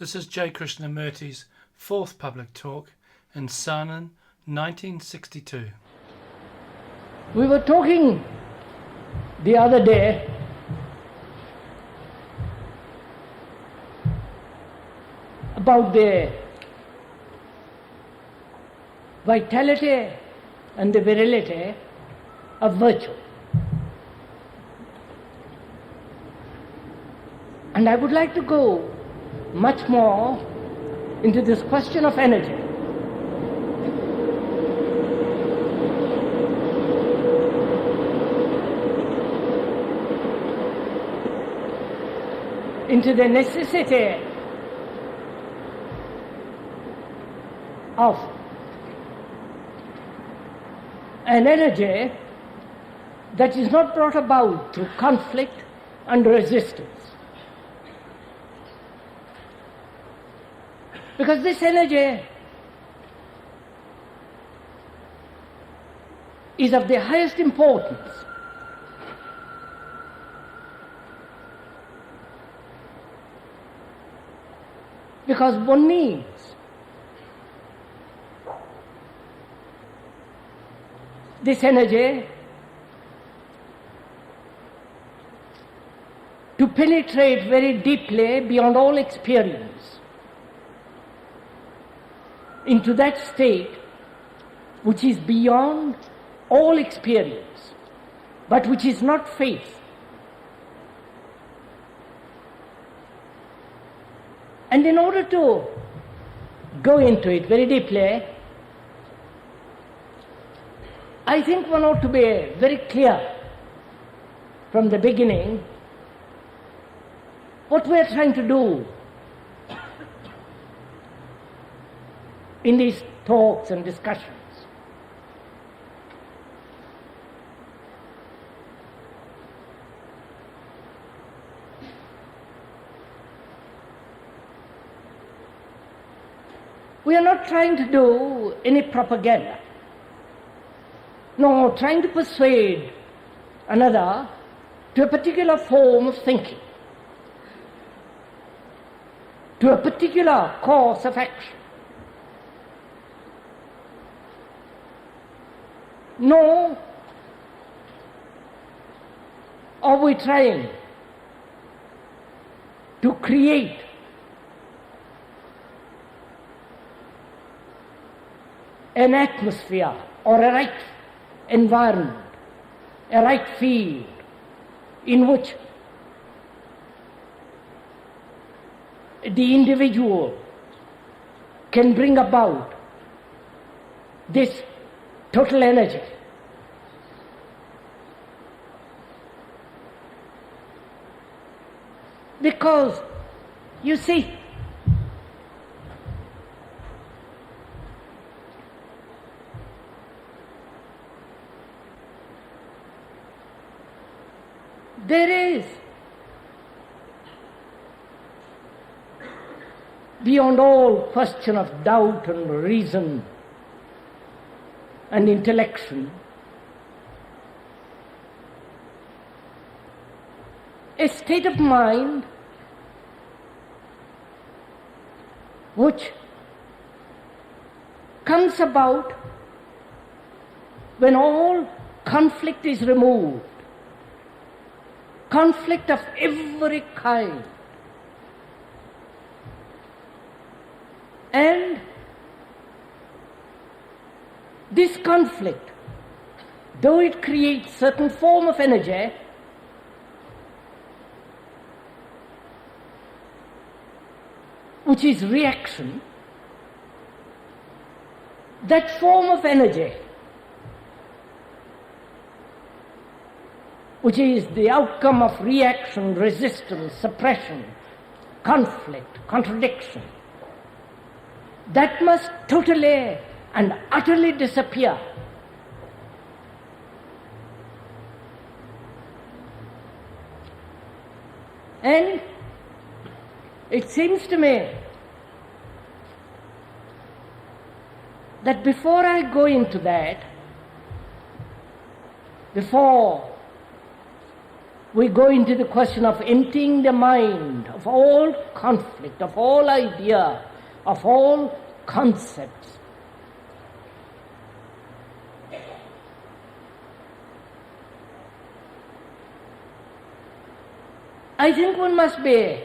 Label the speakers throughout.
Speaker 1: This is J. Krishnamurti's fourth public talk in Saanen, 1962.
Speaker 2: We were talking the other day about the vitality and the virility of virtue. And I would like to go much more into this question of energy. Into the necessity of an energy that is not brought about through conflict and resistance. Because this energy is of the highest importance. Because one needs this energy to penetrate very deeply beyond all experience into that state which is beyond all experience, but which is not faith. And in order to go into it very deeply, I think one ought to be very clear from the beginning what we are trying to do in these talks and discussions. We are not trying to do any propaganda, nor trying to persuade another to a particular form of thinking, to a particular course of action. Nor are we trying to create an atmosphere or a right environment, a right field in which the individual can bring about this total energy. Because, you see, there is, beyond all question of doubt and reason and intellection, a state of mind which comes about when all conflict is removed, conflict of every kind, and this conflict, though it creates certain form of energy, which is reaction, that form of energy, which is the outcome of reaction, resistance, suppression, conflict, contradiction, that must totally and utterly disappear. And it seems to me that before I go into that, before we go into the question of emptying the mind of all conflict, of all idea, of all concepts. I think one must be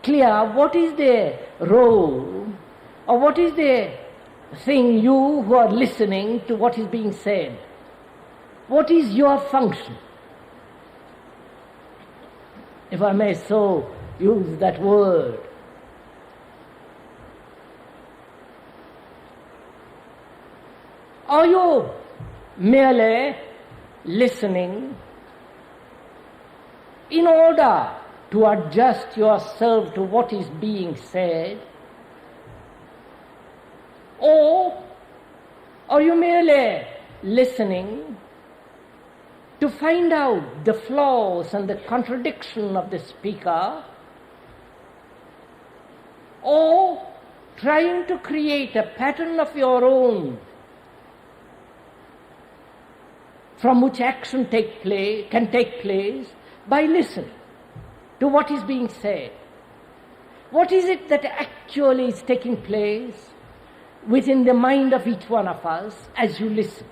Speaker 2: clear what is the role or what is the thing you who are listening to what is being said. What is your function? If I may so use that word. Are you merely listening in order to adjust yourself to what is being said? Or are you merely listening to find out the flaws and the contradiction of the speaker, or trying to create a pattern of your own from which action can take place by listening to what is being said? What is it that actually is taking place within the mind of each one of us as you listen?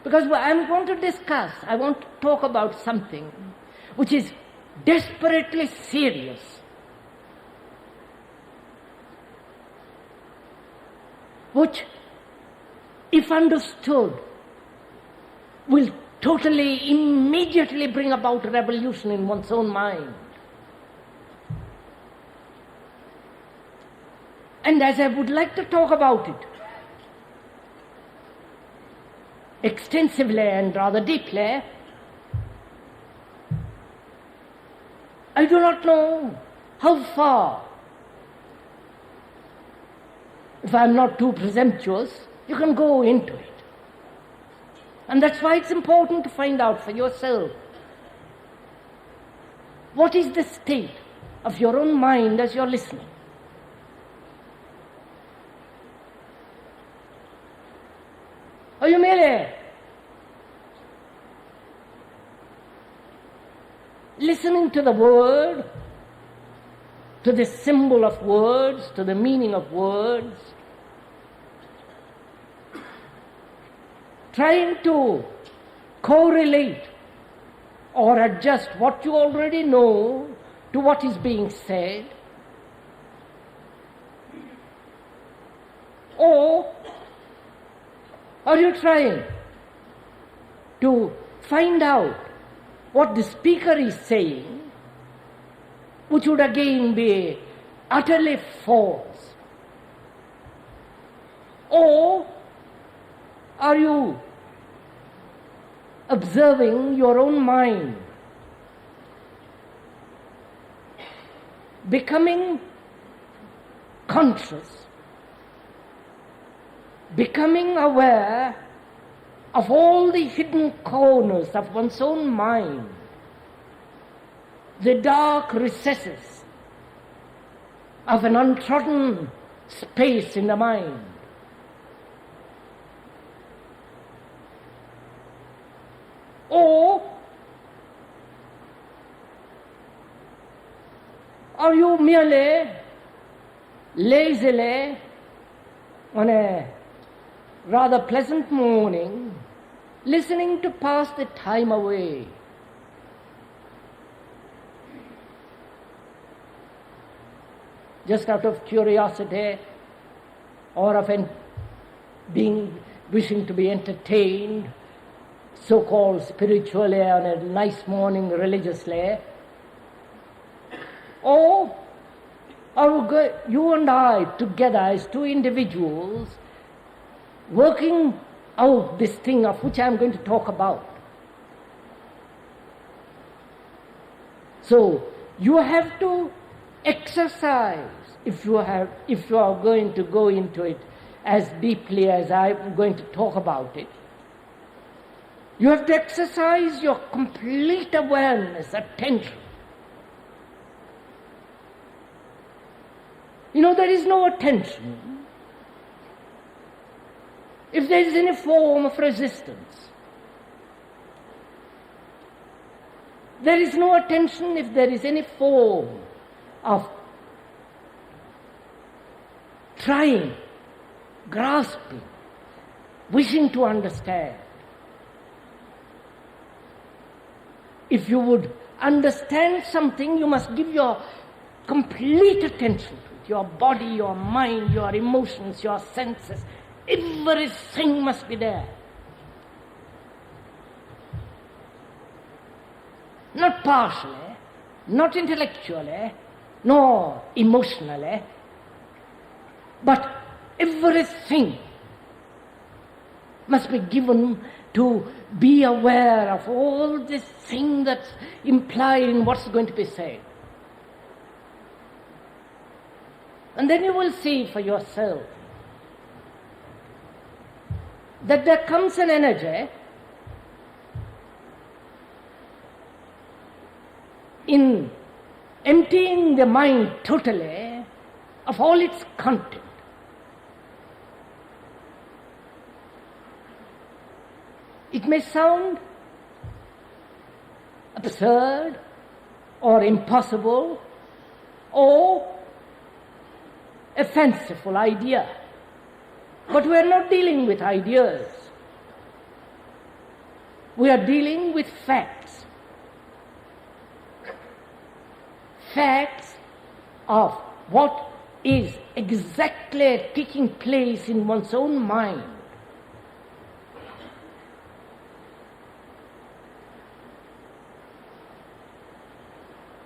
Speaker 2: Because I'm going to discuss, I want to talk about something which is desperately serious. Which, if understood, will totally, immediately bring about a revolution in one's own mind. And as I would like to talk about it extensively and rather deeply, I do not know how far. If I am not too presumptuous, you can go into it. And that's why it's important to find out for yourself what is the state of your own mind as you're listening. Are you merely listening to the word, to the symbol of words, to the meaning of words, trying to correlate or adjust what you already know to what is being said? Or are you trying to find out what the speaker is saying, which would again be utterly false? Or are you observing your own mind, becoming conscious, becoming aware of all the hidden corners of one's own mind, the dark recesses of an untrodden space in the mind? Or are you merely lazily on a rather pleasant morning listening to pass the time away? Just out of curiosity or of wishing to be entertained, so-called spiritually on a nice morning religiously? Or are you and I together as two individuals working out this thing of which I am going to talk about? So you have to exercise, if you are going to go into it as deeply as I am going to talk about it, you have to exercise your complete awareness, attention. You know, there is no attention if there is any form of resistance. There is no attention if there is any form of trying, grasping, wishing to understand. If you would understand something, you must give your complete attention to it. Your body, your mind, your emotions, your senses, everything must be there. Not partially, not intellectually, nor emotionally, but everything must be given to be aware of all this thing that's implied in what's going to be said. And then you will see for yourself that there comes an energy in emptying the mind totally of all its content. It may sound absurd or impossible or a fanciful idea, but we are not dealing with ideas. We are dealing with facts. Facts of what is exactly taking place in one's own mind.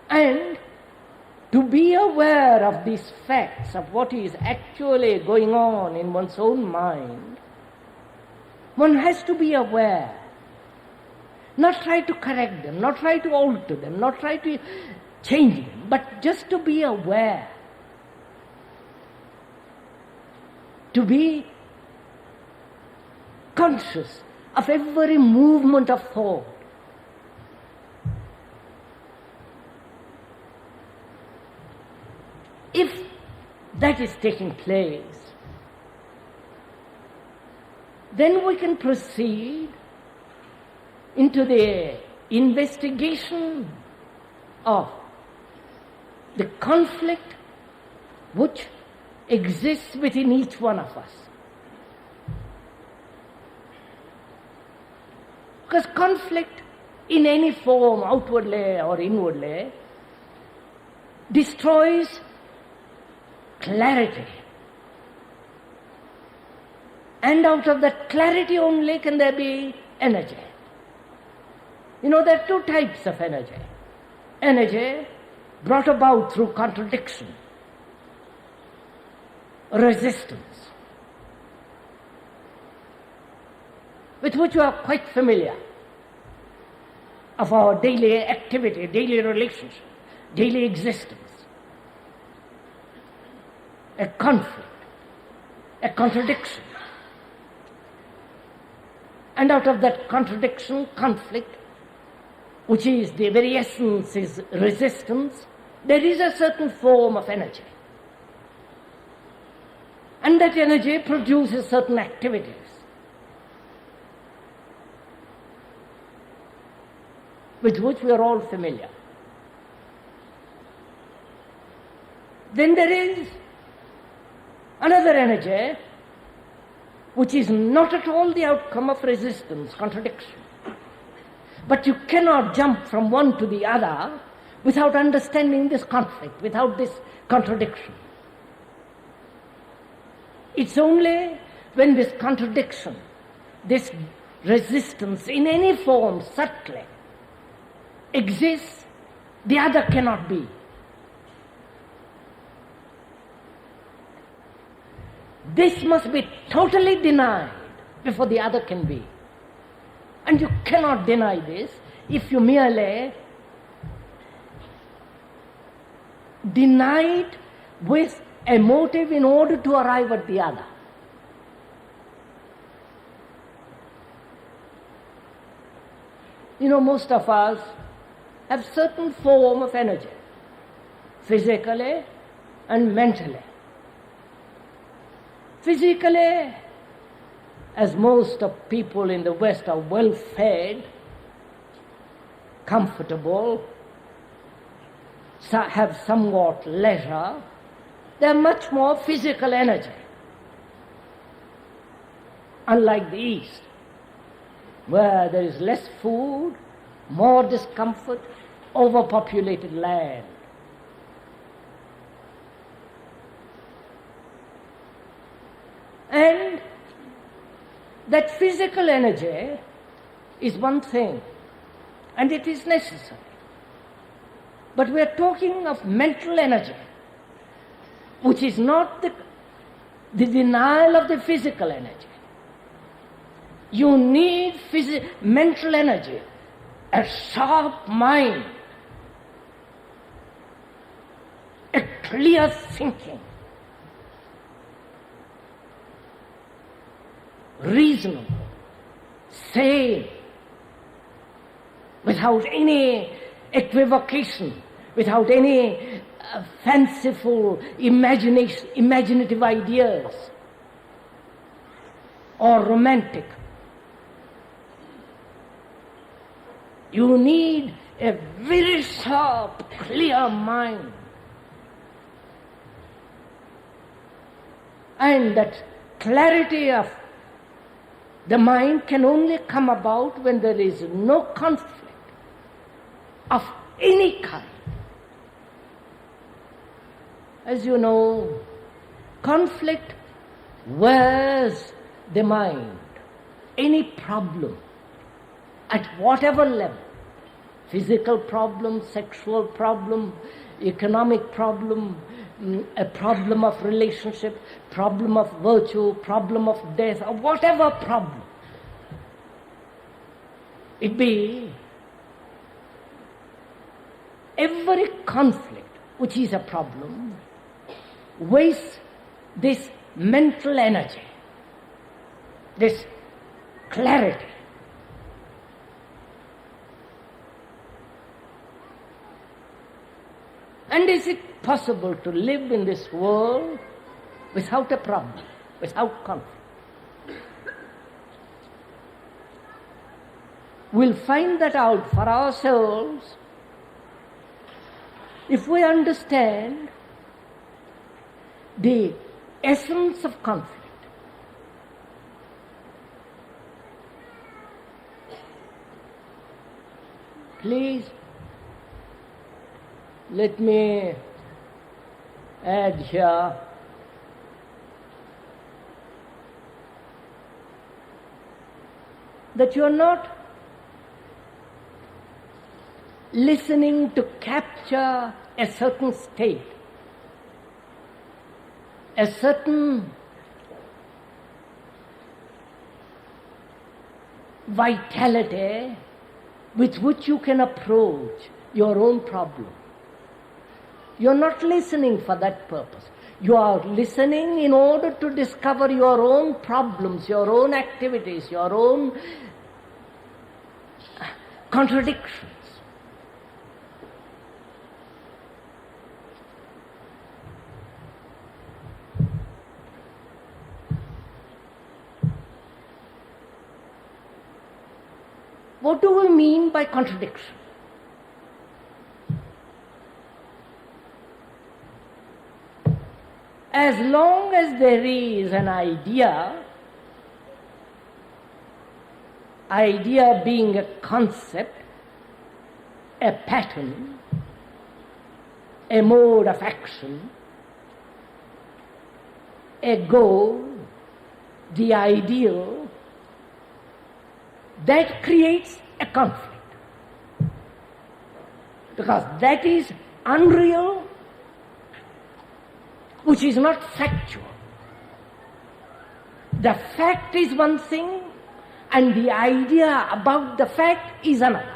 Speaker 2: And to be aware of these facts, of what is actually going on in one's own mind, one has to be aware. Not try to correct them, not try to alter them, not try to change them, but just to be aware. To be conscious of every movement of thought. If that is taking place, then we can proceed into the investigation of the conflict which exists within each one of us. Because conflict in any form, outwardly or inwardly, destroys clarity. And out of that clarity only can there be energy. You know, there are two types of energy. Energy brought about through contradiction, resistance, with which you are quite familiar, of our daily activity, daily relationship, daily existence. A conflict, a contradiction. And out of that contradiction, conflict, which is the very essence is resistance, there is a certain form of energy. And that energy produces certain activities. With which we are all familiar. Then there is another energy which is not at all the outcome of resistance, contradiction. But you cannot jump from one to the other without understanding this conflict, without this contradiction. It's only when this contradiction, this resistance in any form subtly exists, the other cannot be. This must be totally denied before the other can be. And you cannot deny this if you merely deny it with a motive in order to arrive at the other. You know, most of us have certain form of energy, physically and mentally. Physically, as most of people in the West are well fed, comfortable, have somewhat leisure, they have much more physical energy. Unlike the East, where there is less food, more discomfort, overpopulated land. And that physical energy is one thing, and it is necessary. But we are talking of mental energy, which is not the denial of the physical energy. You need mental energy, a sharp mind, a clear thinking, reasonable, sane, without any equivocation, without any fanciful imaginative ideas or romantic. You need a very sharp, clear mind. And that clarity of the mind can only come about when there is no conflict of any kind. As you know, conflict wears the mind. Any problem, at whatever level, physical problem, sexual problem, economic problem, a problem of relationship, problem of virtue, problem of death, or whatever problem it be, every conflict which is a problem wastes this mental energy, this clarity. And is it possible to live in this world without a problem, without conflict? We'll find that out for ourselves if we understand the essence of conflict. Please, let me add here that you are not listening to capture a certain state, a certain vitality with which you can approach your own problem. You are not listening for that purpose. You are listening in order to discover your own problems, your own activities, your own contradictions. What do we mean by contradiction? As long as there is an idea being a concept, a pattern, a mode of action, a goal, the ideal, that creates a conflict. Because that is unreal, which is not factual. The fact is one thing, and the idea about the fact is another.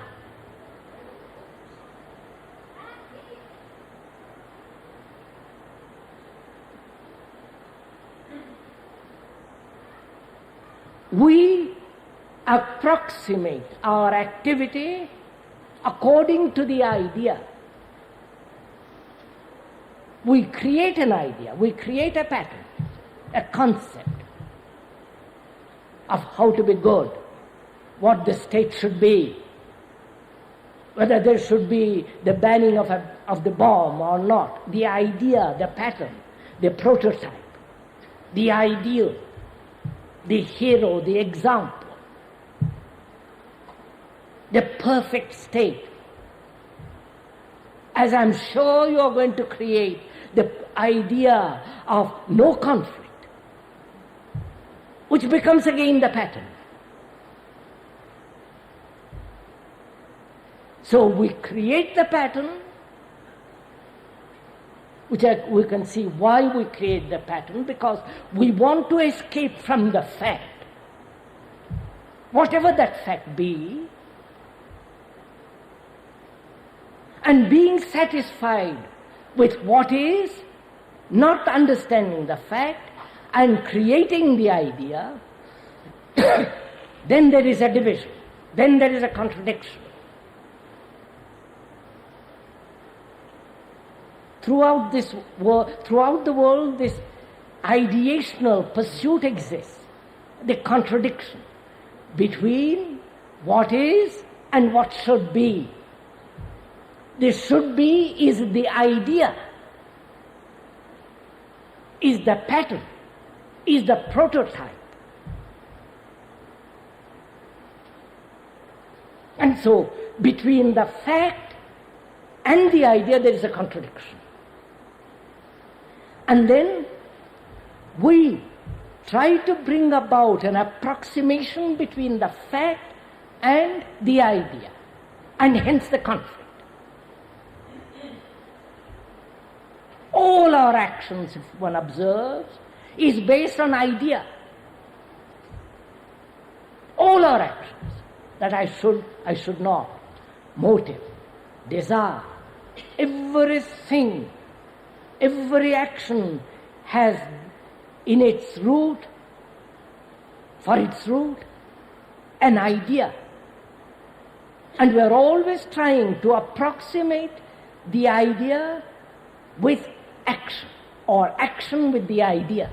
Speaker 2: We approximate our activity according to the idea. We create an idea, we create a pattern, a concept of how to be good, what the state should be, whether there should be the banning of the bomb or not, the idea, the pattern, the prototype, the ideal, the hero, the example, the perfect state. As I'm sure you are going to create the idea of no conflict, which becomes again the pattern. So we create the pattern, which we can see why we create the pattern, because we want to escape from the fact, whatever that fact be, and being satisfied with what is, not understanding the fact, and creating the idea, then there is a division, then there is a contradiction. Throughout the world, this ideational pursuit exists, the contradiction between what is and what should be. The should be is the idea, is the pattern, is the prototype. And so, between the fact and the idea, there is a contradiction. And then we try to bring about an approximation between the fact and the idea, and hence the conflict. All our actions, if one observes, is based on idea. All our actions, that I should not, motive, desire, everything, every action has in its root, for its root, an idea. And we are always trying to approximate the idea with action, or action with the idea.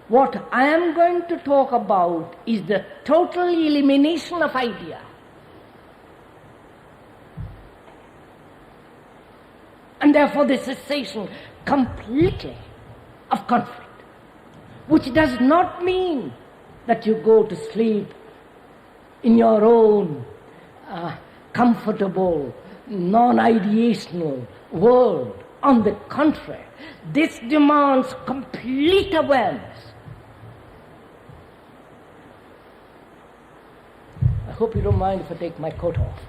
Speaker 2: What I am going to talk about is the total elimination of idea. And therefore the cessation completely of conflict, which does not mean that you go to sleep in your own comfortable, non-ideational world. On the contrary, this demands complete awareness. I hope you don't mind if I take my coat off.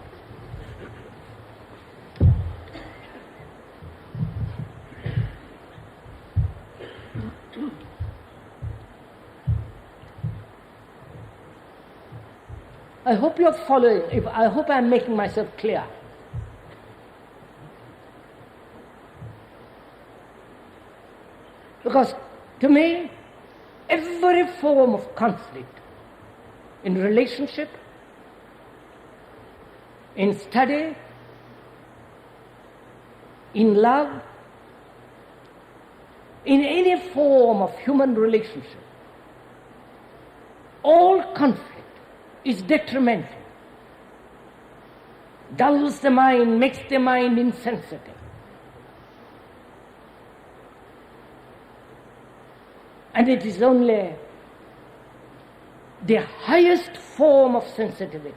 Speaker 2: I hope you're following. I hope I'm making myself clear. Because to me, every form of conflict in relationship, in study, in love, in any form of human relationship, all conflict is detrimental, dulls the mind, makes the mind insensitive. And it is only the highest form of sensitivity,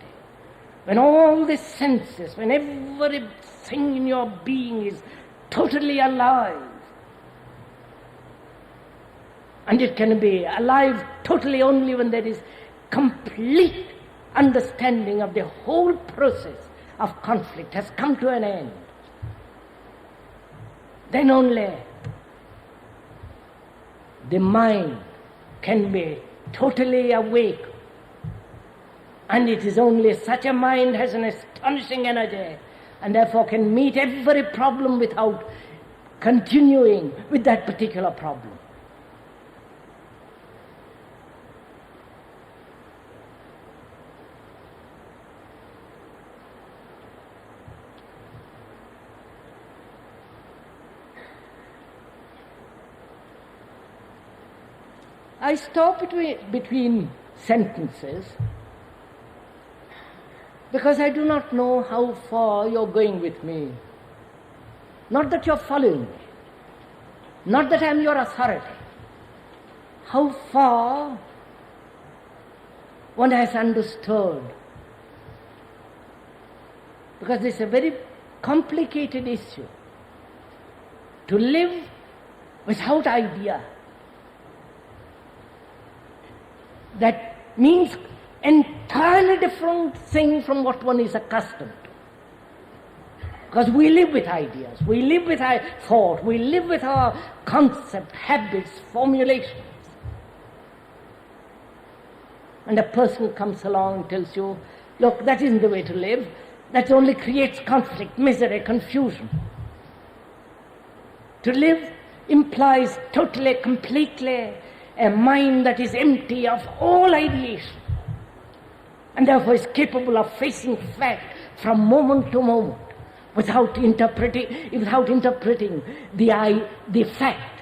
Speaker 2: when all the senses, when everything in your being is totally alive. And it can be alive totally only when there is complete understanding of the whole process of conflict has come to an end. Then only the mind can be totally awake. And it is only such a mind has an astonishing energy, and therefore can meet every problem without continuing with that particular problem. I stop between sentences because I do not know how far you're going with me. Not that you're following me, not that I'm your authority. How far one has understood. Because it's a very complicated issue. To live without idea, that means entirely different thing from what one is accustomed to. Because we live with ideas, we live with our thought, we live with our concept, habits, formulations. And a person comes along and tells you, look, that isn't the way to live, that only creates conflict, misery, confusion. To live implies totally, completely a mind that is empty of all ideation, and therefore is capable of facing fact from moment to moment without interpreting the fact.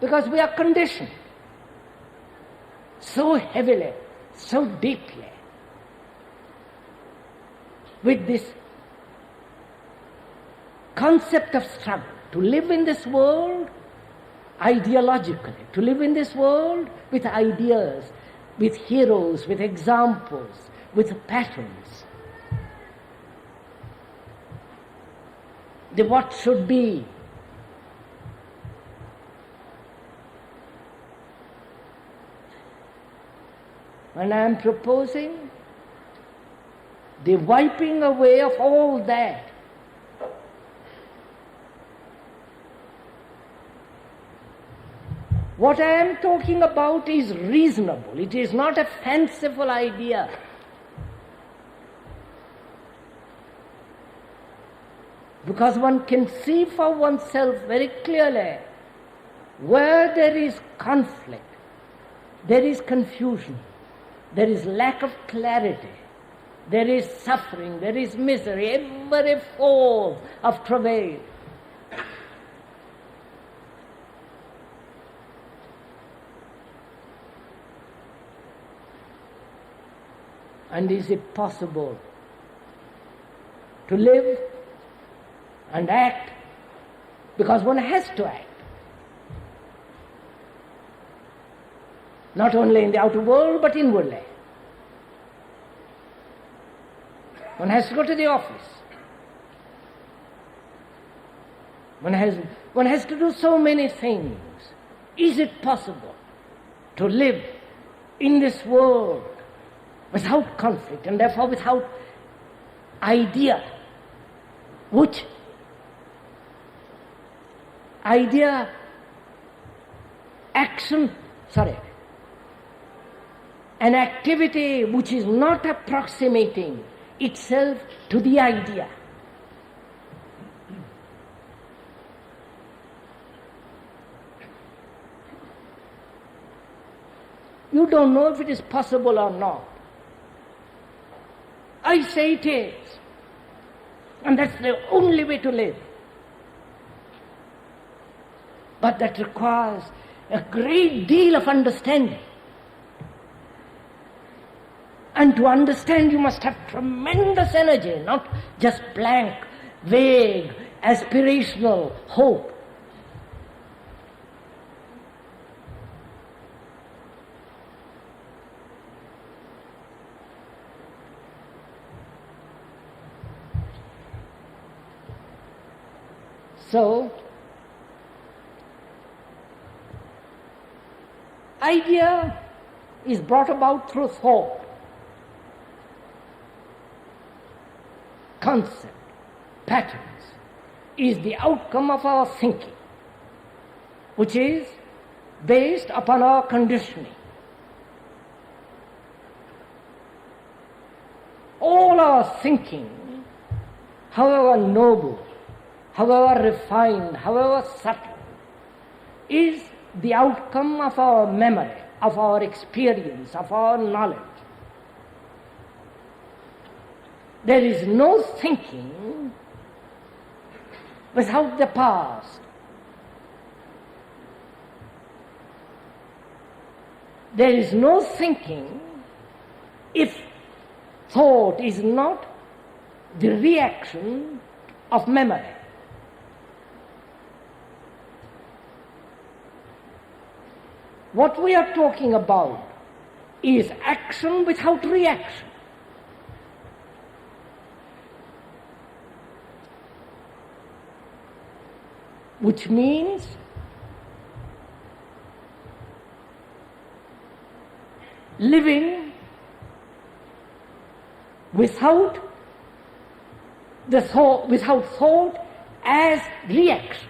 Speaker 2: Because we are conditioned so heavily, so deeply with this concept of struggle, to live in this world ideologically, to live in this world with ideas, with heroes, with examples, with patterns. The what should be. And I am proposing the wiping away of all that. What I am talking about is reasonable. It is not a fanciful idea. Because one can see for oneself very clearly where there is conflict, there is confusion, there is lack of clarity, there is suffering, there is misery, every form of travail. And is it possible to live and act? Because one has to act. Not only in the outer world, but inwardly. One has to go to the office. One has to do so many things. Is it possible to live in this world without conflict and therefore without idea, an activity which is not approximating itself to the idea. You don't know if it is possible or not. I say it is. And that's the only way to live. But that requires a great deal of understanding. And to understand you must have tremendous energy, not just blank, vague, aspirational hope. So, idea is brought about through thought, concept, patterns, is the outcome of our thinking, which is based upon our conditioning. All our thinking, however noble, however refined, however subtle, is the outcome of our memory, of our experience, of our knowledge. There is no thinking without the past. There is no thinking if thought is not the reaction of memory. What we are talking about is action without reaction. Which means living without thought as reaction.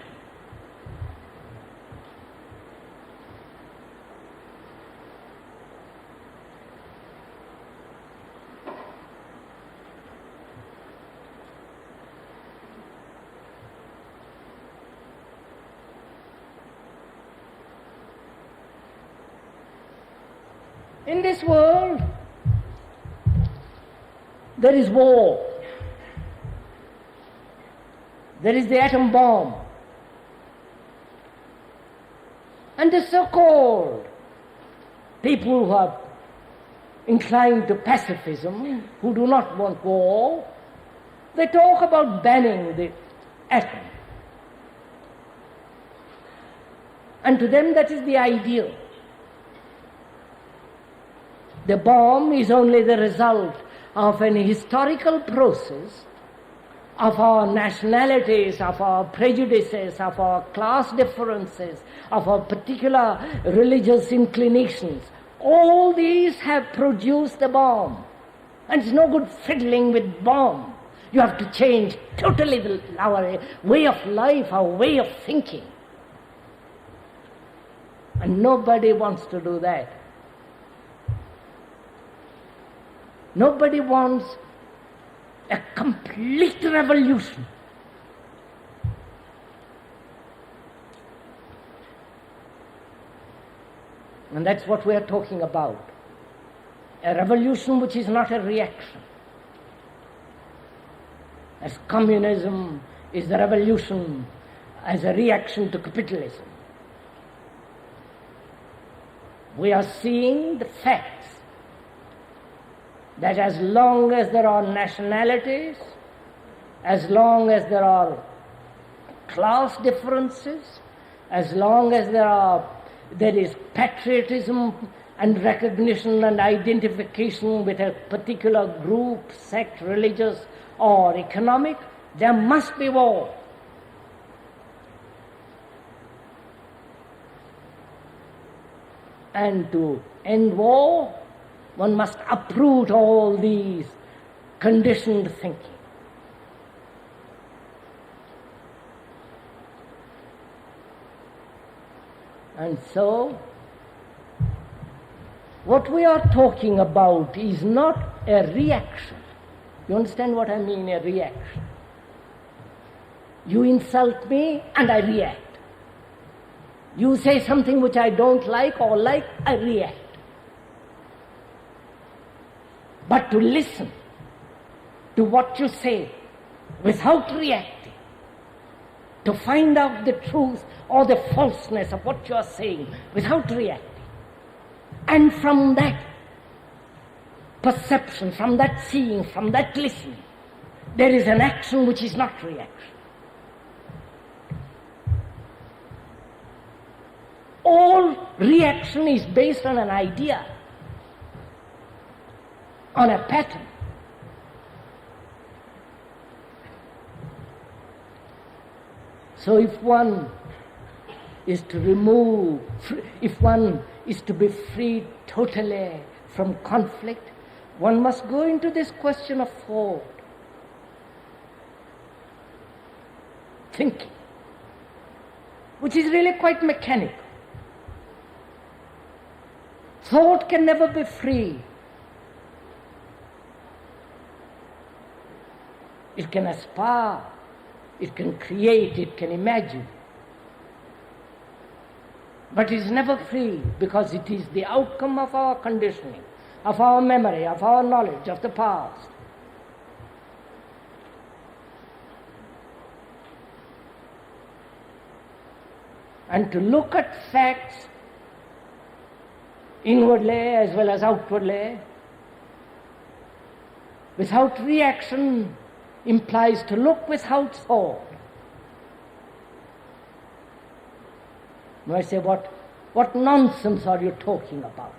Speaker 2: In this world, there is war. There is the atom bomb. And the so-called people who are inclined to pacifism, who do not want war, they talk about banning the atom. And to them that is the ideal. The bomb is only the result of an historical process of our nationalities, of our prejudices, of our class differences, of our particular religious inclinations. All these have produced the bomb. And it's no good fiddling with bomb. You have to change totally our way of life, our way of thinking. And nobody wants to do that. Nobody wants a complete revolution. And that's what we are talking about. A revolution which is not a reaction. As communism is the revolution as a reaction to capitalism. We are seeing the facts that as long as there are nationalities, as long as there are class differences, as long as there is patriotism and recognition and identification with a particular group, sect, religious or economic, there must be war. And to end war, one must uproot all these conditioned thinking. And so, what we are talking about is not a reaction. You understand what I mean, a reaction? You insult me and I react. You say something which I don't like or like, I react. But to listen to what you say without reacting, to find out the truth or the falseness of what you are saying without reacting, and from that perception, from that seeing, from that listening, there is an action which is not reaction. All reaction is based on an idea, on a pattern. So if one is to remove, if one is to be freed totally from conflict, one must go into this question of thought, thinking, which is really quite mechanical. Thought can never be free. It can aspire, it can create, it can imagine. But it is never free because it is the outcome of our conditioning, of our memory, of our knowledge of the past. and to look at facts inwardly as well as outwardly without reaction implies to look without thought. Now I say, what nonsense are you talking about?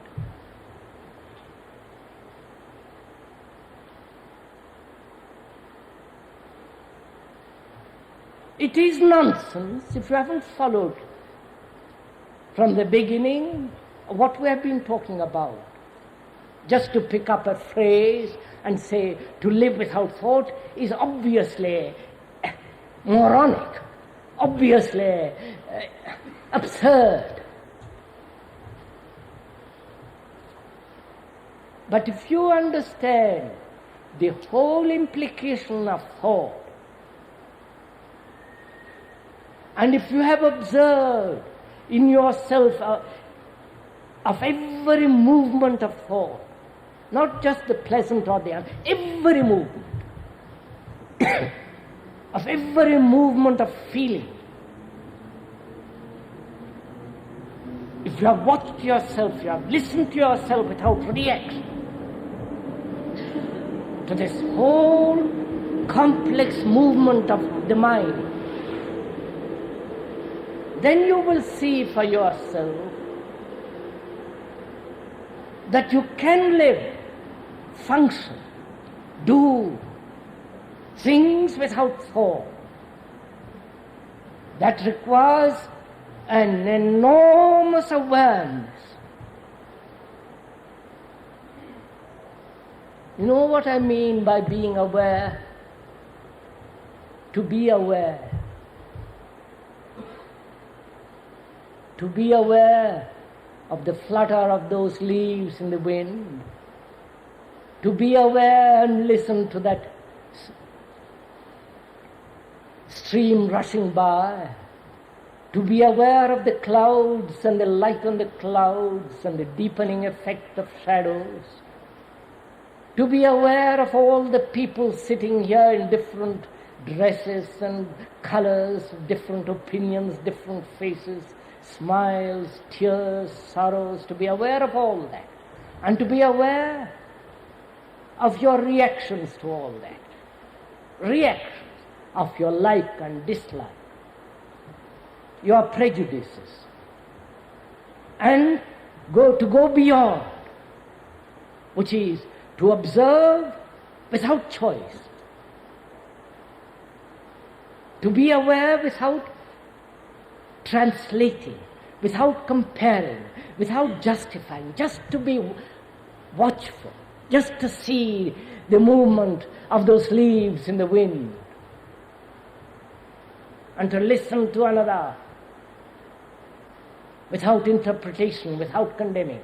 Speaker 2: It is nonsense if you haven't followed from the beginning what we have been talking about. Just to pick up a phrase and say to live without thought is obviously moronic, obviously absurd. But if you understand the whole implication of thought, and if you have observed in yourself of every movement of thought, not just the pleasant or the every movement, of every movement of feeling, if you have watched yourself, you have listened to yourself without reaction to this whole complex movement of the mind, then you will see for yourself that you can live, function, do things without thought. That requires an enormous awareness. You know what I mean by being aware? To be aware. To be aware of the flutter of those leaves in the wind. To be aware and listen to that stream rushing by. To be aware of the clouds and the light on the clouds and the deepening effect of shadows. To be aware of all the people sitting here in different dresses and colors, different opinions, different faces, smiles, tears, sorrows, to be aware of all that. And to be aware of your reactions to all that. Reactions of your like and dislike. Your prejudices. And to go beyond, which is to observe without choice. To be aware without translating, without comparing, without justifying, just to be watchful, just to see the movement of those leaves in the wind, and to listen to another without interpretation, without condemning.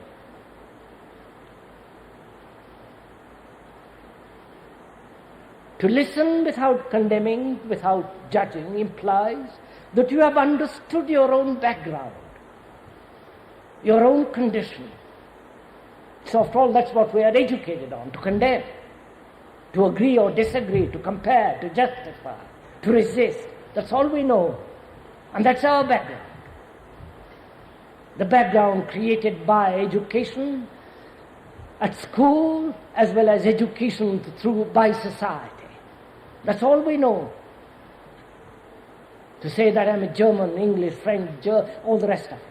Speaker 2: To listen without condemning, without judging, implies that you have understood your own background, your own condition. So after all, that's what we are educated on, to condemn, to agree or disagree, to compare, to justify, to resist. That's all we know. And that's our background. The background created by education at school as well as education by society. That's all we know. To say that I'm a German, English, French, all the rest of it.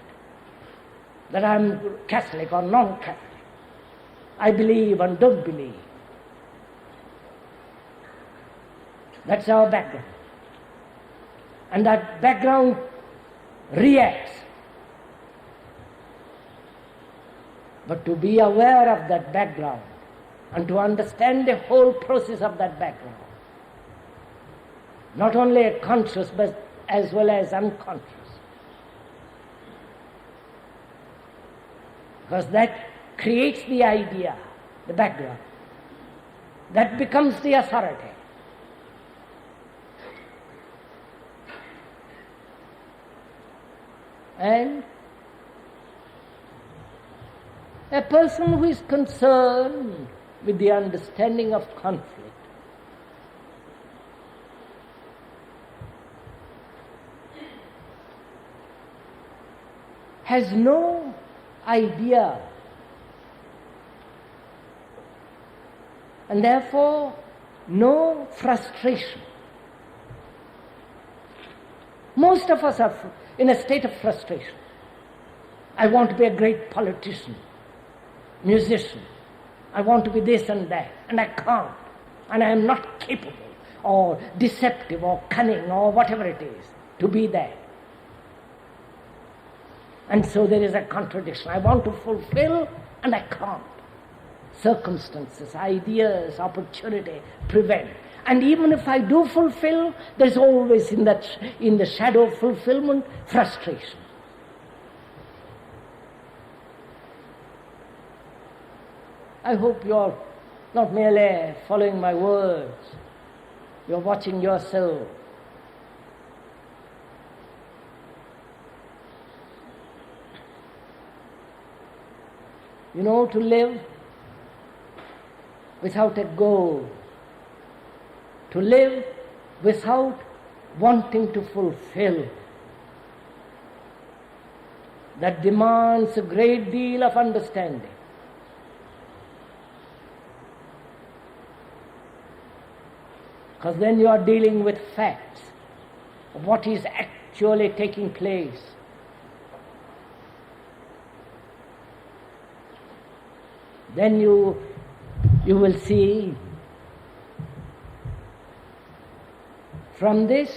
Speaker 2: That I'm Catholic or non-Catholic. I believe and don't believe. That's our background. And that background reacts. But to be aware of that background and to understand the whole process of that background, not only conscious but as well as unconscious. Because that creates the idea, the background. That becomes the authority. And a person who is concerned with the understanding of conflict has no idea, and therefore no frustration. Most of us are in a state of frustration. I want to be a great politician, musician. I want to be this and that, and I can't. And I am not capable, or deceptive, or cunning, or whatever it is, to be that. And so there is a contradiction. I want to fulfill, and I can't. Circumstances, ideas, opportunity prevent. And even if I do fulfill, there's always in the shadow of fulfillment, frustration. I hope you're not merely following my words, you're watching yourself. You know, to live without a goal, to live without wanting to fulfill, that demands a great deal of understanding. Because then you are dealing with facts of what is actually taking place. Then you will see from this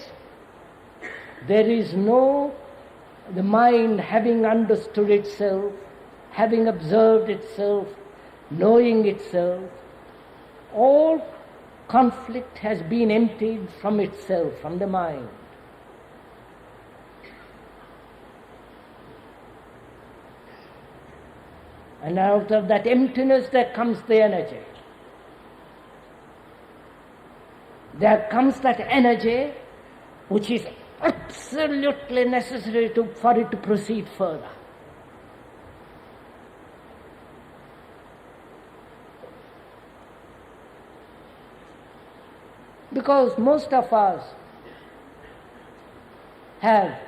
Speaker 2: there is the mind having understood itself, having observed itself, knowing itself, all conflict has been emptied from itself, from the mind. And out of that emptiness there comes the energy. There comes that energy which is absolutely necessary for it to proceed further. Because most of us have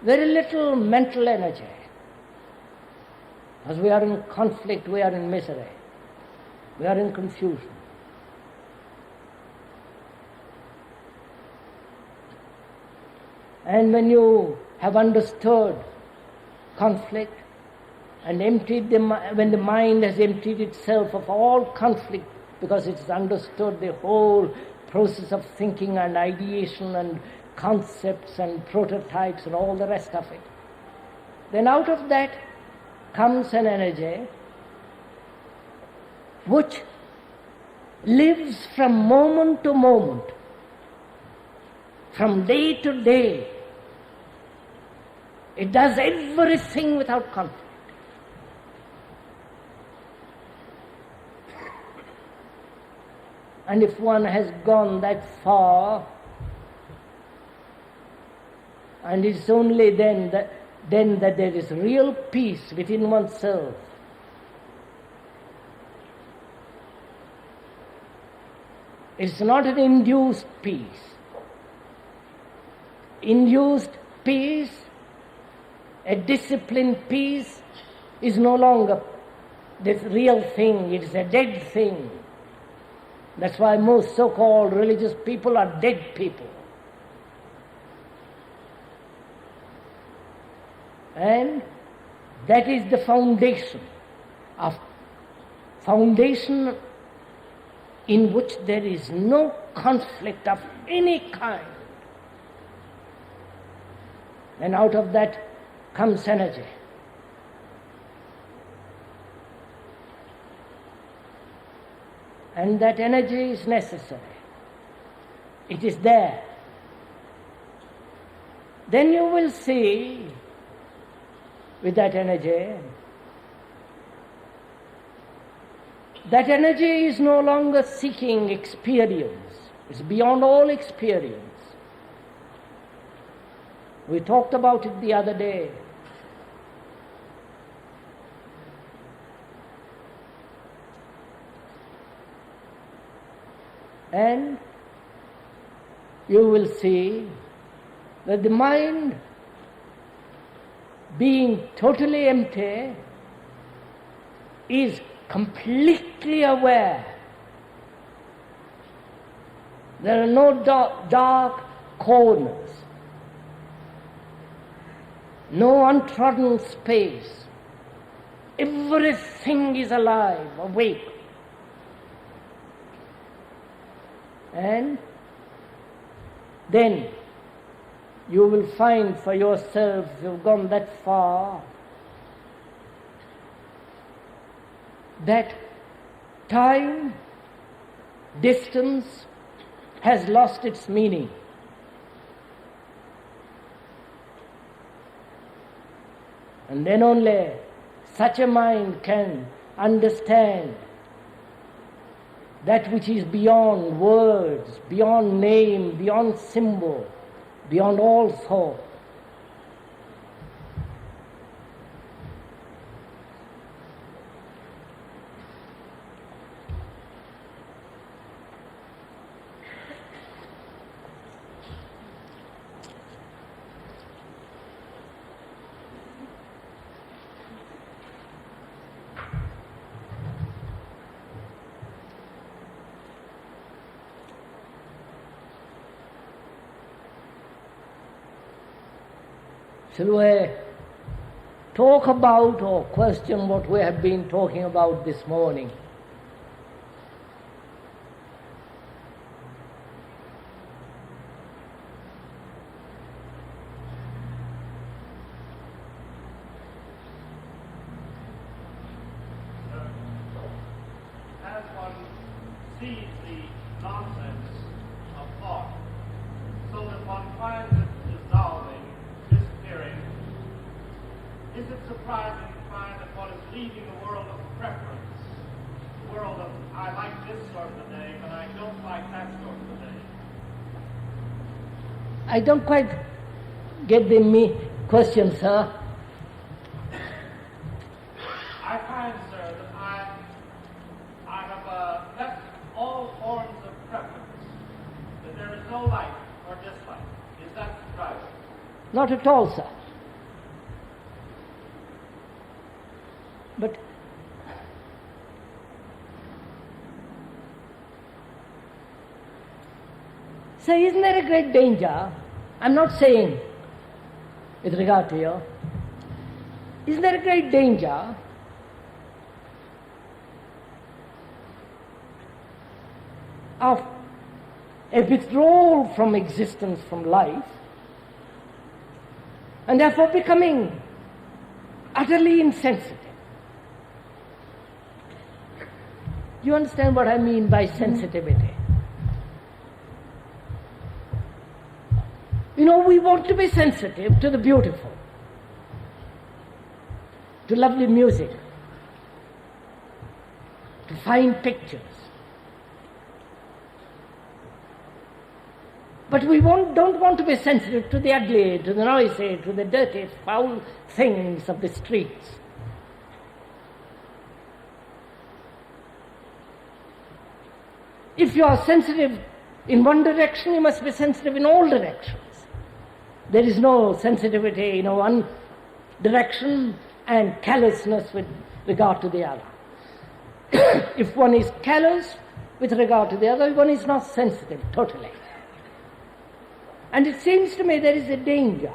Speaker 2: very little mental energy. As we are in conflict, we are in misery, we are in confusion. And when you have understood conflict and when the mind has emptied itself of all conflict, because it has understood the whole process of thinking and ideation and concepts and prototypes and all the rest of it, then out of that comes an energy which lives from moment to moment, from day to day. It does everything without conflict. And if one has gone that far, and it's only then that there is real peace within oneself. It's not an induced peace. Induced peace, a disciplined peace, is no longer the real thing, it is a dead thing. That's why most so-called religious people are dead people. And that is the foundation in which there is no conflict of any kind. And out of that comes energy. And that energy is necessary. It is there. Then you will see with that energy is no longer seeking experience. It's beyond all experience. We talked about it the other day. And you will see that the mind being totally empty, is completely aware. There are no dark corners, no untrodden space. Everything is alive, awake. And then you will find for yourself, if you've gone that far, that time, distance has lost its meaning. And then only such a mind can understand that which is beyond words, beyond name, beyond symbol, beyond all thought. Shall we talk about or question what we have been talking about this morning?
Speaker 3: As one sees the nonsense of thought, so that one finds it dissolving, disappearing, is it surprising to find that one is leaving the world of preference, the world of I like this sort of a day, but I don't like that sort of a day?
Speaker 2: I don't quite get the question, sir.
Speaker 3: I find, sir, that I have left all forms of preference, that there is no like or dislike. Is that surprising?
Speaker 2: Not at all, sir. But so isn't there a great danger? I'm not saying with regard to you. Isn't there a great danger of a withdrawal from existence, from life, and therefore becoming utterly insensitive? You understand what I mean by sensitivity? You know, we want to be sensitive to the beautiful, to lovely music, to fine pictures. But we don't want to be sensitive to the ugly, to the noisy, to the dirty, foul things of the streets. If you are sensitive in one direction, you must be sensitive in all directions. There is no sensitivity in one direction and callousness with regard to the other. If one is callous with regard to the other, one is not sensitive totally. And it seems to me there is a danger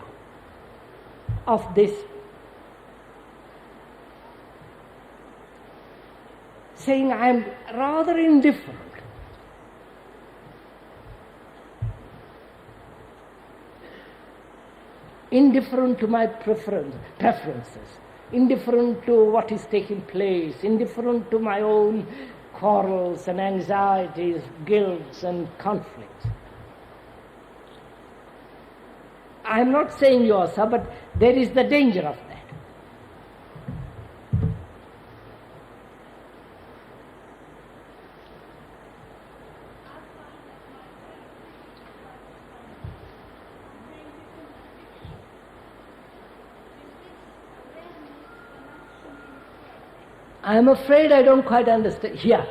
Speaker 2: of this saying I am rather indifferent. Indifferent to my preferences, indifferent to what is taking place, indifferent to my own quarrels and anxieties, guilts and conflicts. I am not saying you are, sir, but there is the danger of that. I am afraid I don't quite understand. Here,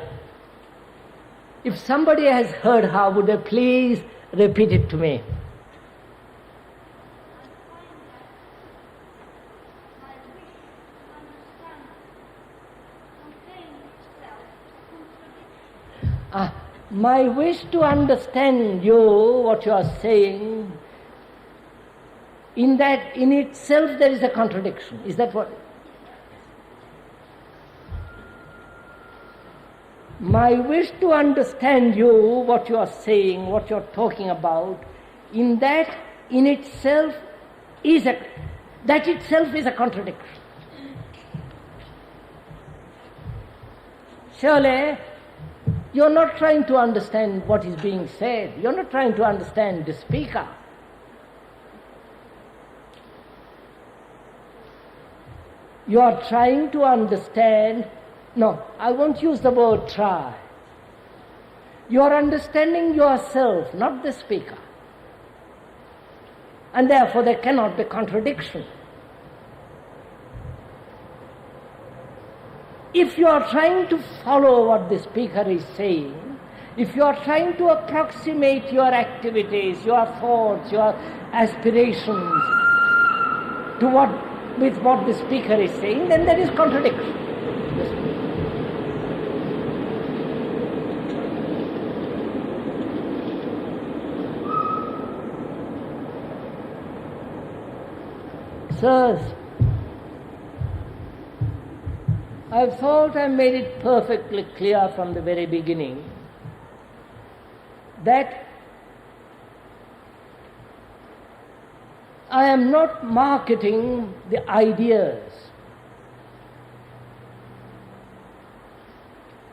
Speaker 2: if somebody has heard how, would they please repeat it to me? My wish to understand you, what you are saying, in that in itself there is a contradiction. Is that what? My wish to understand you, what you are saying, what you are talking about, in that in itself is a contradiction. Surely, you are not trying to understand what is being said. You are not trying to understand the speaker. You are trying to understand. No, I won't use the word try. You are understanding yourself, not the speaker. And therefore there cannot be contradiction. If you are trying to follow what the speaker is saying, if you are trying to approximate your activities, your thoughts, your aspirations to what the speaker is saying, then there is contradiction. Sirs, I thought I made it perfectly clear from the very beginning that I am not marketing the ideas.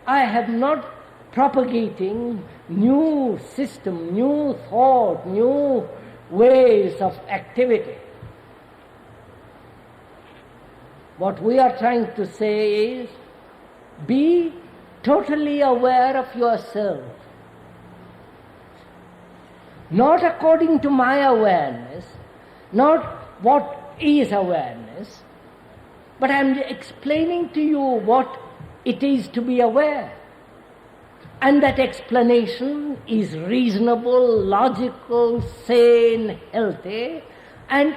Speaker 2: I am not propagating new system, new thought, new ways of activity. What we are trying to say is, be totally aware of yourself. Not according to my awareness, not what is awareness, but I am explaining to you what it is to be aware. And that explanation is reasonable, logical, sane, healthy, and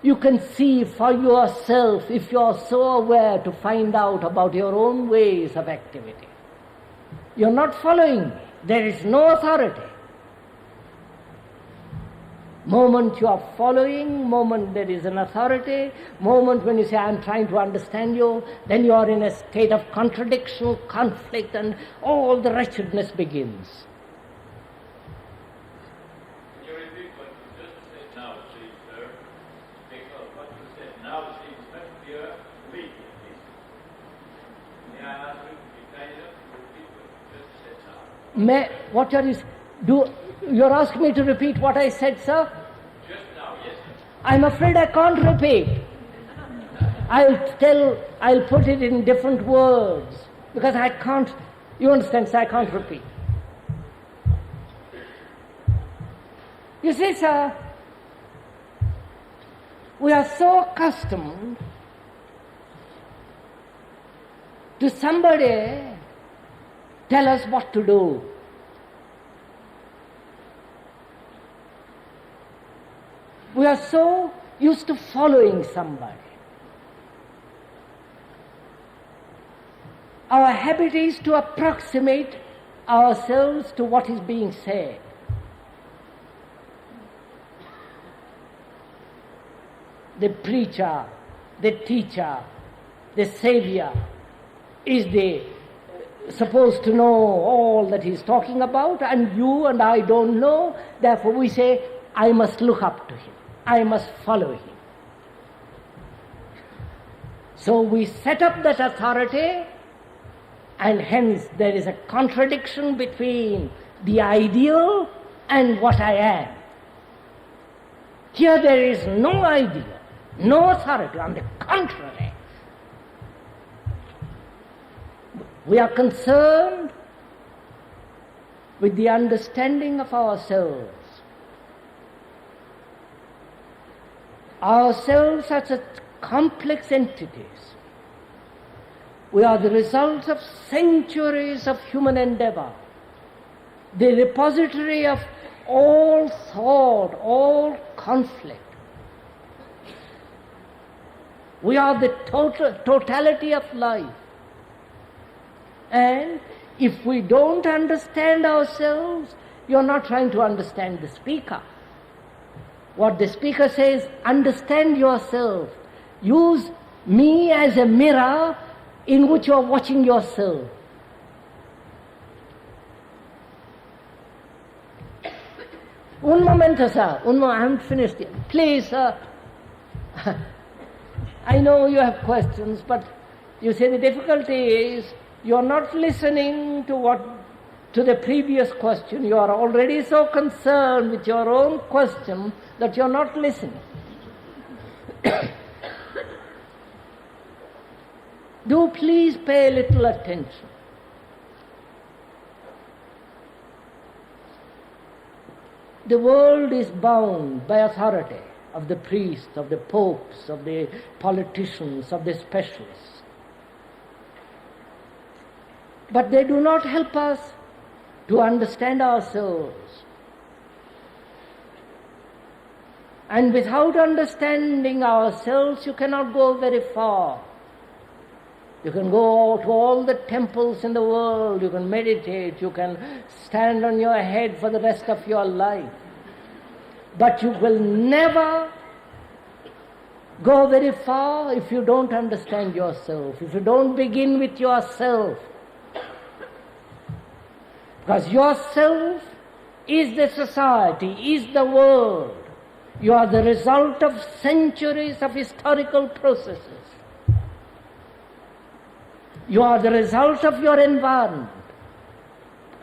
Speaker 2: you can see for yourself, if you are so aware, to find out about your own ways of activity. You are not following me. There is no authority. Moment you are following, moment there is an authority, moment when you say, I am trying to understand you, then you are in a state of contradiction, conflict, and all the wretchedness begins.
Speaker 4: Can you repeat what you just said now, please, sir? Because what you said now seems much clearer to me, at least. May I ask you to be kind enough to repeat what you just said now?
Speaker 2: You're asking me to repeat what I said, sir?
Speaker 4: Just now, yes, sir.
Speaker 2: I'm afraid I can't repeat. I'll put it in different words, because I can't, you understand, sir, I can't repeat. You see, sir, we are so accustomed to somebody tell us what to do. We are so used to following somebody. Our habit is to approximate ourselves to what is being said. The preacher, the teacher, the savior is supposed to know all that he's talking about, and you and I don't know. Therefore we say, I must look up to him. I must follow him. So we set up that authority, and hence there is a contradiction between the ideal and what I am. Here there is no ideal, no authority. On the contrary, we are concerned with the understanding of ourselves. Ourselves are such complex entities. We are the result of centuries of human endeavor, the repository of all thought, all conflict. We are the totality of life. And if we don't understand ourselves, you're not trying to understand the speaker. What the speaker says, understand yourself. Use me as a mirror in which you're watching yourself. Un momento, sir. I haven't finished yet. Please, sir. I know you have questions, but you see the difficulty is you're not listening to the previous question. You are already so concerned with your own question that you're not listening. Do please pay a little attention. The world is bound by authority of the priests, of the popes, of the politicians, of the specialists. But they do not help us to understand ourselves. And without understanding ourselves, you cannot go very far. You can go to all the temples in the world, you can meditate, you can stand on your head for the rest of your life. But you will never go very far if you don't understand yourself, if you don't begin with yourself. Because yourself is the society, is the world. You are the result of centuries of historical processes. You are the result of your environment.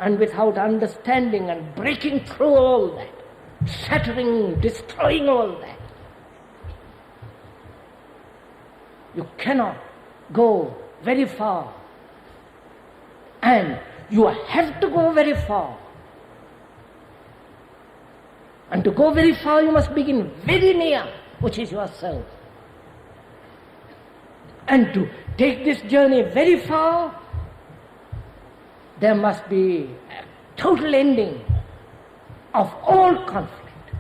Speaker 2: And without understanding and breaking through all that, shattering, destroying all that, you cannot go very far. And you have to go very far. And to go very far, you must begin very near, which is yourself. And to take this journey very far, there must be a total ending of all conflict.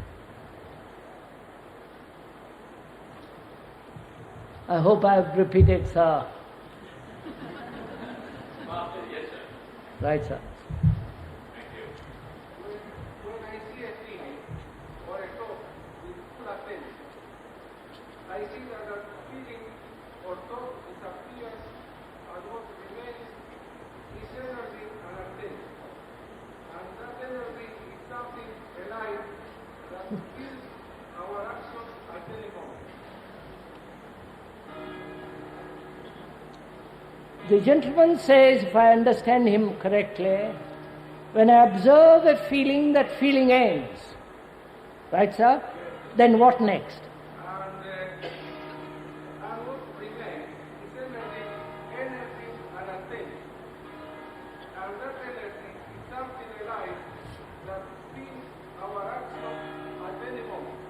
Speaker 2: I hope I have repeated, sir.
Speaker 4: Yes, sir.
Speaker 2: Right, sir.
Speaker 4: Thank you.
Speaker 3: When I see a feeling or a thought with full attention, I see that the feeling or thought disappears and what remains is energy and attention. And that energy is something alive that fills our actions at any moment.
Speaker 2: The gentleman says, if I understand him correctly, when I observe a feeling, that feeling ends. Right, sir? Then what next?
Speaker 3: And what remains is energy and attention. And that energy is something alive that fills our action at any moment.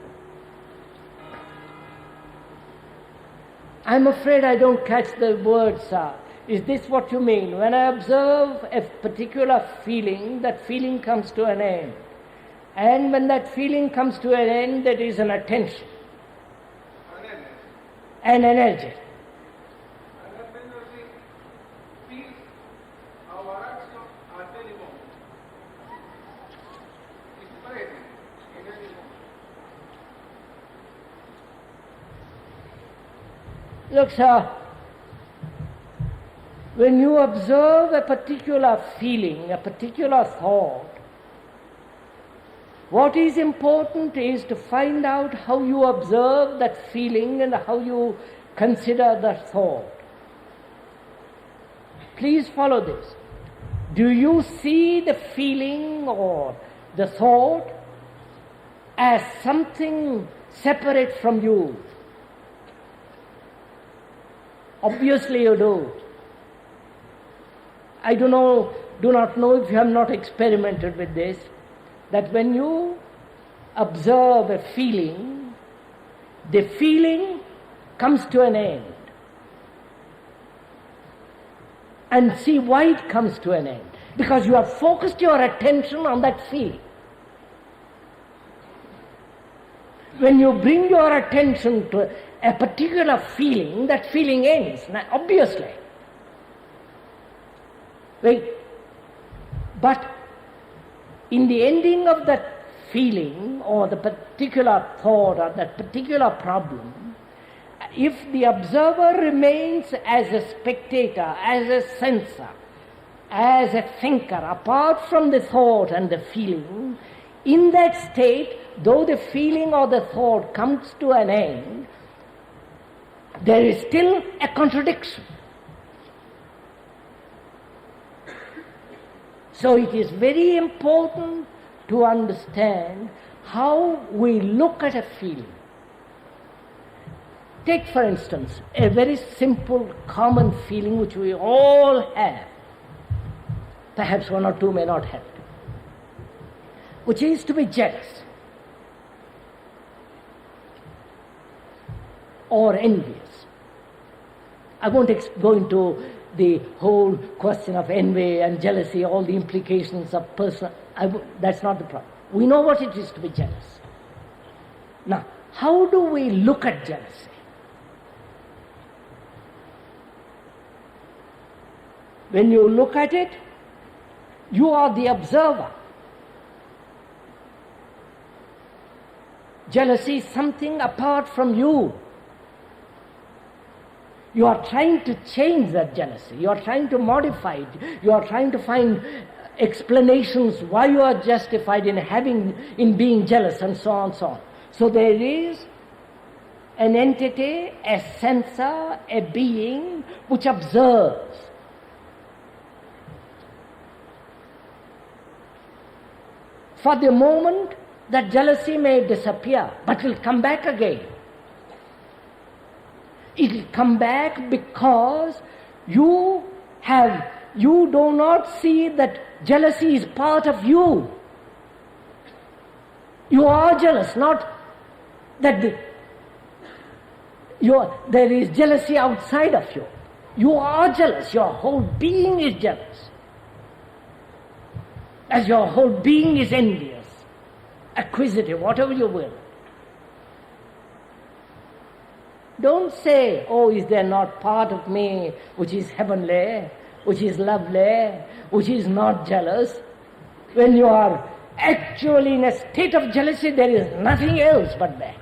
Speaker 2: I'm afraid I don't catch the word, sir. Is this what you mean? When I observe a particular feeling, that feeling comes to an end. And when that feeling comes to an end, there is an attention, an energy.
Speaker 3: And that energy fills our action at any moment. It's present in any moment.
Speaker 2: Look, sir, when you observe a particular feeling, a particular thought, what is important is to find out how you observe that feeling and how you consider that thought. Please follow this. Do you see the feeling or the thought as something separate from you? Obviously you do. I do not know if you have not experimented with this, that when you observe a feeling, the feeling comes to an end. And see why it comes to an end. Because you have focused your attention on that feeling. When you bring your attention to a particular feeling, that feeling ends, obviously. Wait. But in the ending of that feeling or the particular thought or that particular problem, if the observer remains as a spectator, as a censor, as a thinker, apart from the thought and the feeling, in that state, though the feeling or the thought comes to an end, there is still a contradiction. So it is very important to understand how we look at a feeling. Take, for instance, a very simple, common feeling which we all have. Perhaps one or two may not have it, which is to be jealous or envious. I won't go into the whole question of envy and jealousy, all the implications of personal. That's not the problem. We know what it is to be jealous. Now, how do we look at jealousy? When you look at it, you are the observer. Jealousy is something apart from you. You are trying to change that jealousy. You are trying to modify it. You are trying to find explanations why you are justified in being jealous, and so on and so on. So there is an entity, a censor, a being which observes. For the moment, that jealousy may disappear, but will come back again. It will come back because you do not see that jealousy is part of you. You are jealous, not that there is jealousy outside of you. You are jealous, your whole being is jealous. As your whole being is envious, acquisitive, whatever you will. Don't say, oh, is there not part of me which is heavenly, which is lovely, which is not jealous? When you are actually in a state of jealousy, there is nothing else but that.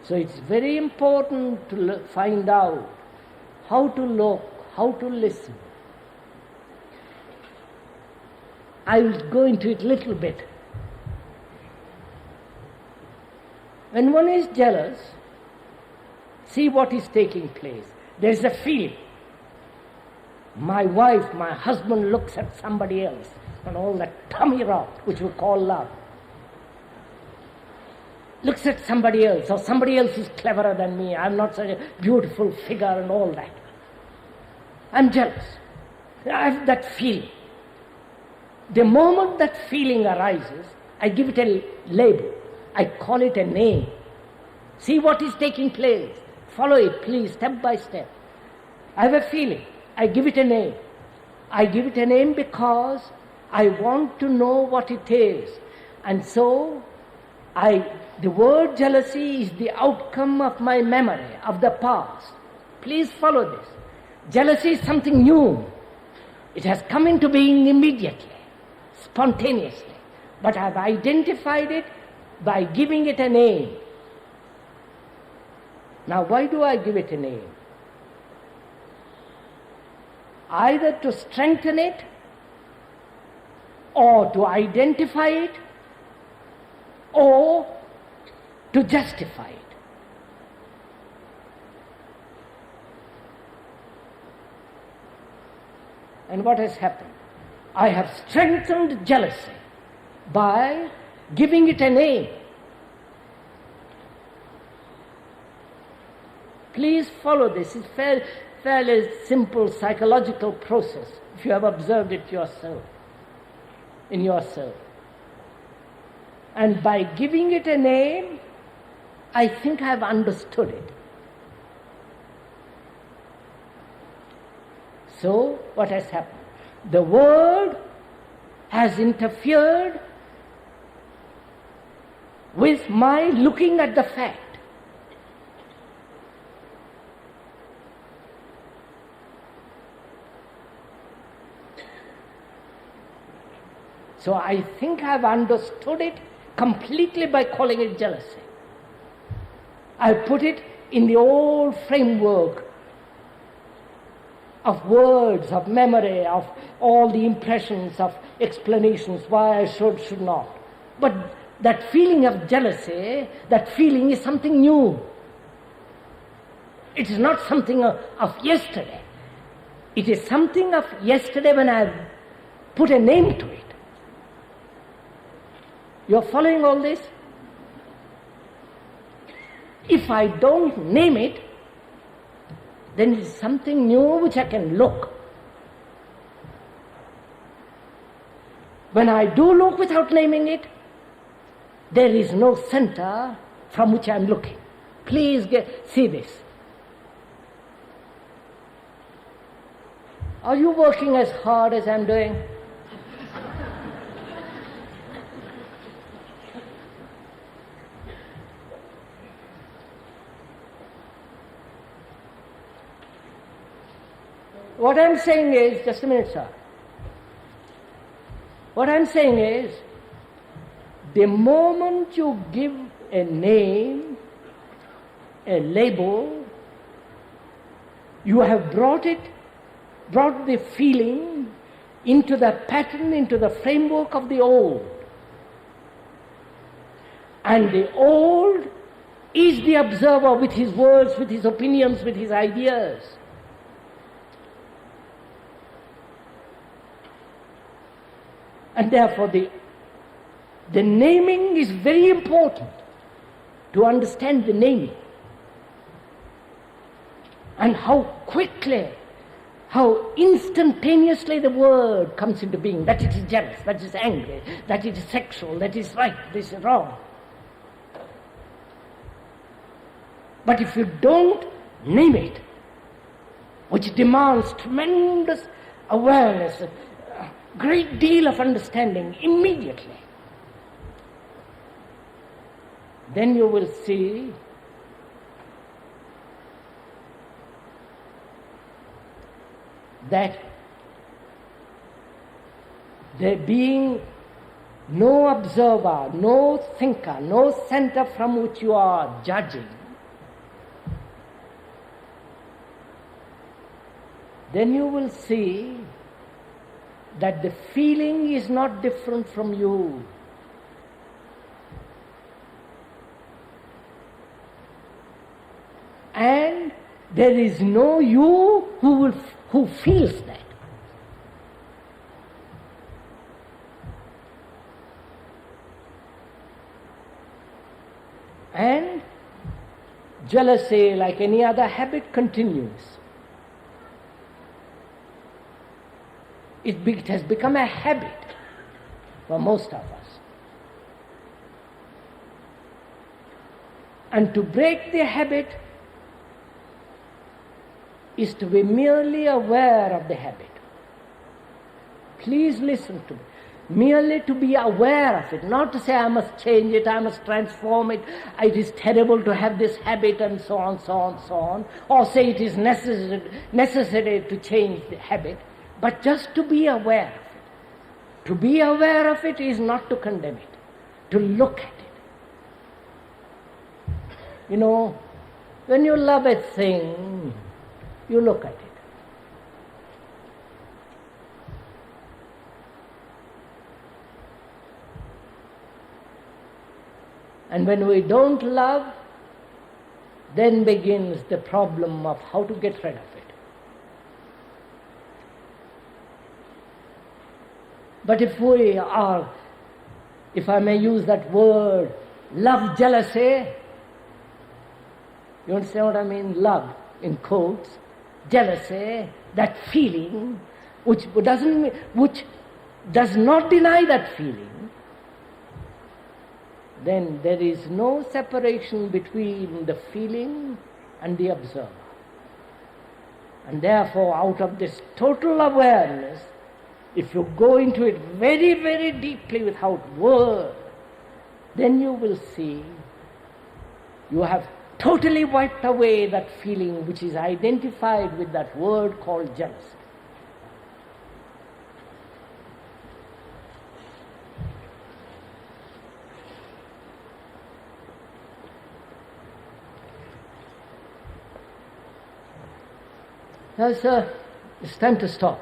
Speaker 2: So it's very important to find out how to look, how to listen. I will go into it a little bit. When one is jealous, see what is taking place. There is a feeling. My wife, my husband looks at somebody else, and all that tummy rot, which we call love. Looks at somebody else, or somebody else is cleverer than me, I'm not such a beautiful figure and all that. I'm jealous. I have that feeling. The moment that feeling arises, I give it a label. I call it a name. See what is taking place. Follow it, please, step by step. I have a feeling. I give it a name. I give it a name because I want to know what it is. And so, the word jealousy is the outcome of my memory, of the past. Please follow this. Jealousy is something new. It has come into being immediately, spontaneously. But I have identified it by giving it a name. Now, why do I give it a name? Either to strengthen it, or to identify it, or to justify it. And what has happened? I have strengthened jealousy by giving it a name. Please follow this. It's fairly simple psychological process if you have observed it yourself, in yourself. And by giving it a name, I think I have understood it. So, what has happened? The world has interfered with my looking at the fact. So I think I've understood it completely by calling it jealousy. I put it in the old framework of words, of memory, of all the impressions, of explanations why I should not. But that feeling of jealousy, that feeling is something new. It is not something of yesterday. It is something of yesterday when I put a name to it. You are following all this? If I don't name it, then it is something new which I can look. When I do look without naming it, there is no center from which I am looking. Please see this. Are you working as hard as I am doing? What I'm saying is, just a minute, sir. What I'm saying is, the moment you give a name, a label, you have brought the feeling into the pattern, into the framework of the old. And the old is the observer with his words, with his opinions, with his ideas. And therefore the naming is very important to understand the naming. And how quickly, how instantaneously the word comes into being, that it is jealous, that it is angry, that it is sexual, that is right, this is wrong. But if you don't name it, which demands tremendous awareness, a great deal of understanding immediately, then you will see that there being no observer, no thinker, no center from which you are judging, then you will see that the feeling is not different from you. And there is no you who feels that. And jealousy, like any other habit, continues. It has become a habit for most of us. And to break the habit is to be merely aware of the habit. Please listen to me. Merely to be aware of it, not to say I must change it, I must transform it, it is terrible to have this habit and so on, so on, so on, or say it is necessary to change the habit, but just to be aware of it. To be aware of it is not to condemn it, to look at it. You know, when you love a thing, you look at it. And when we don't love, then begins the problem of how to get rid of it. But if we are, if I may use that word, love jealousy, you understand what I mean? Love, in quotes, jealousy, that feeling, which does not deny that feeling, then there is no separation between the feeling and the observer. And therefore, out of this total awareness, if you go into it very, very deeply without word, then you will see you have totally wiped away that feeling which is identified with that word called jealousy. Now, sir, it's time to stop.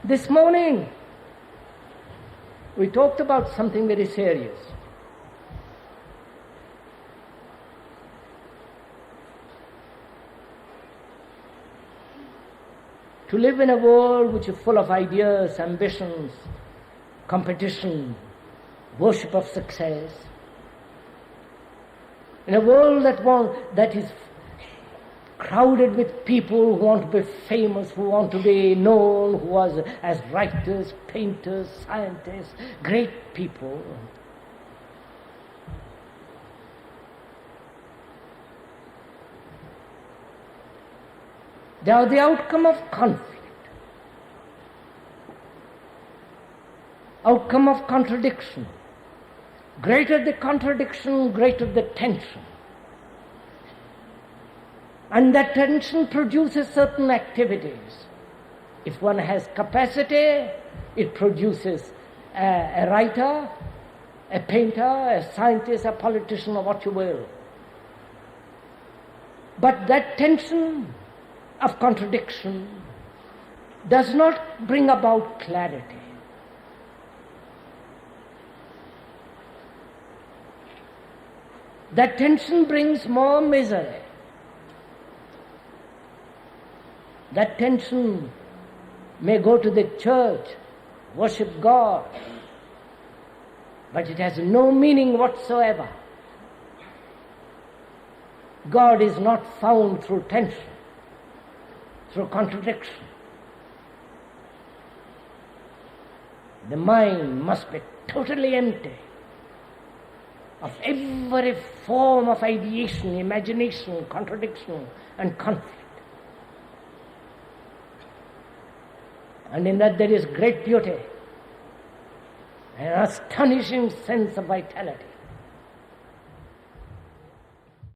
Speaker 2: This morning, we talked about something very serious. To live in a world which is full of ideas, ambitions, competition, worship of success, in a world that is crowded with people who want to be famous, who want to be known, who are as writers, painters, scientists, great people. They are the outcome of conflict, outcome of contradiction. Greater the contradiction, greater the tension. And that tension produces certain activities. If one has capacity, it produces a writer, a painter, a scientist, a politician, or what you will. But that tension of contradiction does not bring about clarity. That tension brings more misery. That tension may go to the church, worship God, but it has no meaning whatsoever. God is not found through tension, through contradiction. The mind must be totally empty of every form of ideation, imagination, contradiction, and conflict. And in that there is great beauty, an astonishing sense of vitality.